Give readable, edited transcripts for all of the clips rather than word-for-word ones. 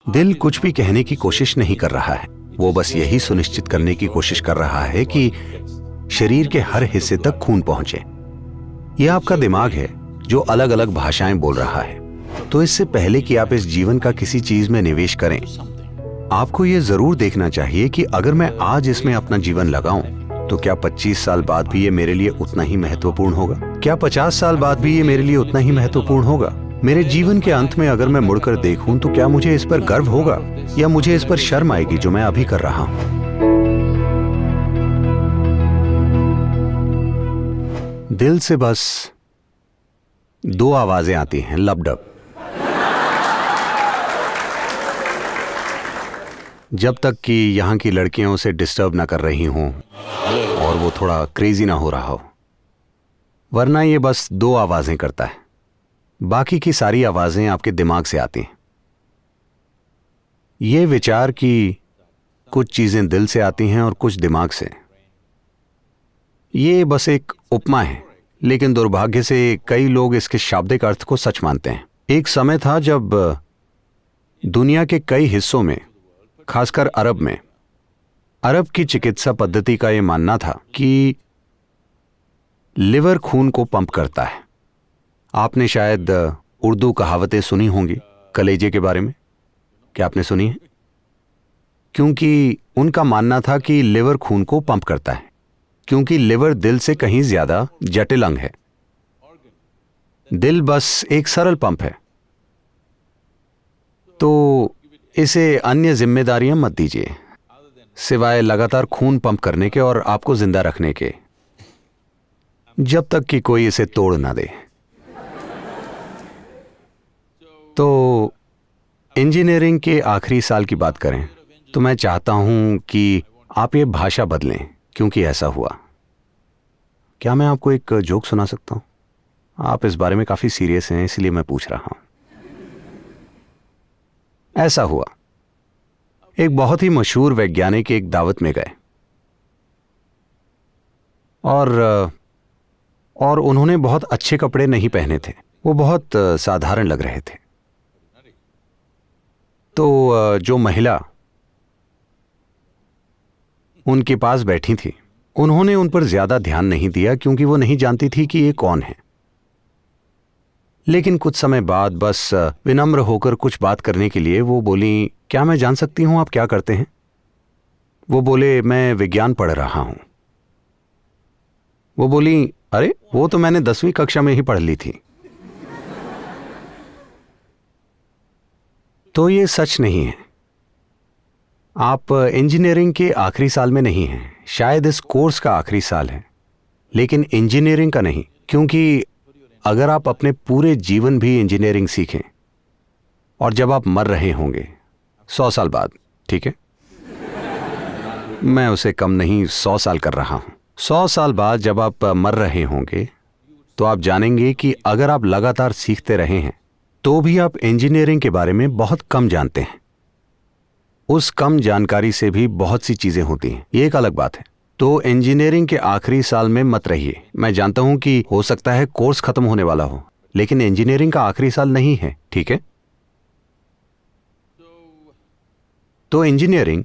दिल कुछ भी कहने की कोशिश नहीं कर रहा है, वो बस यही सुनिश्चित करने की कोशिश कर रहा है कि शरीर के हर हिस्से तक खून पहुंचे। यह आपका दिमाग है जो अलग अलग भाषाएं बोल रहा है। तो इससे पहले कि आप इस जीवन का किसी चीज में निवेश करें, आपको यह जरूर देखना चाहिए कि अगर मैं आज इसमें अपना जीवन लगाऊं तो क्या 25 साल बाद भी ये मेरे लिए उतना ही महत्वपूर्ण होगा? क्या 50 साल बाद भी ये मेरे लिए उतना ही महत्वपूर्ण होगा? मेरे जीवन के अंत में अगर मैं मुड़कर देखूं तो क्या मुझे इस पर गर्व होगा या मुझे इस पर शर्म आएगी जो मैं अभी कर रहा हूं? दिल से बस दो आवाजें आती हैं, लबडब। जब तक कि यहां की लड़कियां उसे डिस्टर्ब ना कर रही हों और वो थोड़ा क्रेजी ना हो रहा हो, वरना ये बस दो आवाजें करता है। बाकी की सारी आवाजें आपके दिमाग से आती हैं। ये विचार कि कुछ चीजें दिल से आती हैं और कुछ दिमाग से, ये बस एक उपमा है, लेकिन दुर्भाग्य से कई लोग इसके शाब्दिक अर्थ को सच मानते हैं। एक समय था जब दुनिया के कई हिस्सों में, खासकर अरब में, अरब की चिकित्सा पद्धति का यह मानना था कि लिवर खून को पंप करता है। आपने शायद उर्दू कहावतें सुनी होंगी कलेजे के बारे में। क्या आपने सुनी है? क्योंकि उनका मानना था कि लिवर खून को पंप करता है, क्योंकि लिवर दिल से कहीं ज्यादा जटिल अंग है। दिल बस एक सरल पंप है। तो इसे अन्य जिम्मेदारियां मत दीजिए सिवाय लगातार खून पंप करने के और आपको जिंदा रखने के, जब तक कि कोई इसे तोड़ ना दे। तो इंजीनियरिंग के आखिरी साल की बात करें तो मैं चाहता हूं कि आप ये भाषा बदलें, क्योंकि ऐसा हुआ। क्या मैं आपको एक जोक सुना सकता हूं? आप इस बारे में काफी सीरियस हैं, इसलिए मैं पूछ रहा हूं। ऐसा हुआ, एक बहुत ही मशहूर वैज्ञानिक एक दावत में गए और उन्होंने बहुत अच्छे कपड़े नहीं पहने थे, वो बहुत साधारण लग रहे थे। तो जो महिला उनके पास बैठी थी, उन्होंने उन पर ज्यादा ध्यान नहीं दिया क्योंकि वो नहीं जानती थी कि ये कौन है। लेकिन कुछ समय बाद बस विनम्र होकर कुछ बात करने के लिए वो बोली, क्या मैं जान सकती हूं आप क्या करते हैं? वो बोले, मैं विज्ञान पढ़ रहा हूं। वो बोली, अरे वो तो मैंने 10वीं कक्षा में ही पढ़ ली थी। तो ये सच नहीं है। आप इंजीनियरिंग के आखिरी साल में नहीं हैं, शायद इस कोर्स का आखिरी साल है, लेकिन इंजीनियरिंग का नहीं। क्योंकि अगर आप अपने पूरे जीवन भी इंजीनियरिंग सीखें और जब आप मर रहे होंगे 100 साल बाद, ठीक है, मैं उसे कम नहीं 100 साल कर रहा हूं, 100 साल बाद जब आप मर रहे होंगे तो आप जानेंगे कि अगर आप लगातार सीखते रहे हैं तो भी आप इंजीनियरिंग के बारे में बहुत कम जानते हैं। उस कम जानकारी से भी बहुत सी चीजें होती हैं, ये एक अलग बात है। तो इंजीनियरिंग के आखिरी साल में मत रहिए। मैं जानता हूं कि हो सकता है कोर्स खत्म होने वाला हो, लेकिन इंजीनियरिंग का आखिरी साल नहीं है, ठीक है? तो इंजीनियरिंग,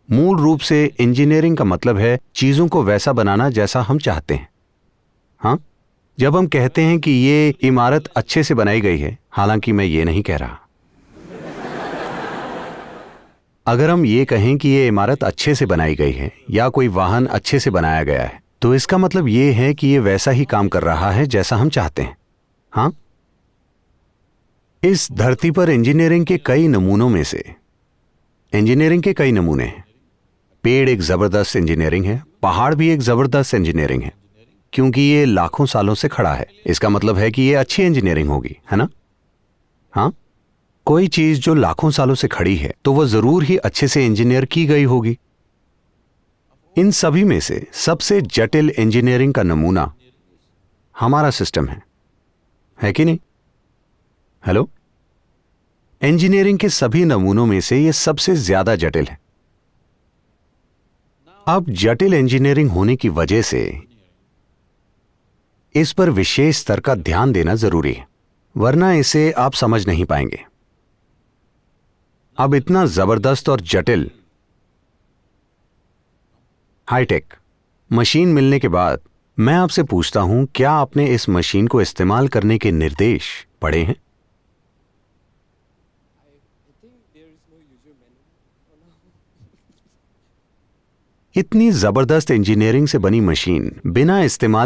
मूल रूप से इंजीनियरिंग का मतलब है चीजों को वैसा बनाना जैसा हम चाहते हैं। हाँ, जब हम कहते हैं कि ये इमारत अच्छे से बनाई गई है, हालांकि मैं ये नहीं कह रहा। अगर हम ये कहें कि ये इमारत अच्छे से बनाई गई है या कोई वाहन अच्छे से बनाया गया है, तो इसका मतलब ये है कि ये वैसा ही काम कर रहा है जैसा हम चाहते हैं। हाँ, इस धरती पर इंजीनियरिंग के कई नमूनों में से इंजीनियरिंग के कई नमूने हैं। पेड़ एक जबरदस्त इंजीनियरिंग है, पहाड़ भी एक जबरदस्त इंजीनियरिंग है, क्योंकि ये लाखों सालों से खड़ा है। इसका मतलब है कि ये अच्छी इंजीनियरिंग होगी, है ना? हाँ, कोई चीज जो लाखों सालों से खड़ी है तो वह जरूर ही अच्छे से इंजीनियर की गई होगी। इन सभी में से सबसे जटिल इंजीनियरिंग का नमूना हमारा सिस्टम है कि नहीं? हेलो, इंजीनियरिंग के सभी नमूनों में से यह सबसे ज्यादा जटिल है। अब जटिल इंजीनियरिंग होने की वजह से इस पर विशेष स्तर का ध्यान देना जरूरी है, वरना इसे आप समझ नहीं पाएंगे। अब इतना जबरदस्त और जटिल हाईटेक मशीन मिलने के बाद मैं आपसे पूछता हूं, क्या आपने इस मशीन को इस्तेमाल करने के निर्देश पढ़े हैं? इतनी जबरदस्त इंजीनियरिंग से बनी मशीन बिना इस्तेमाल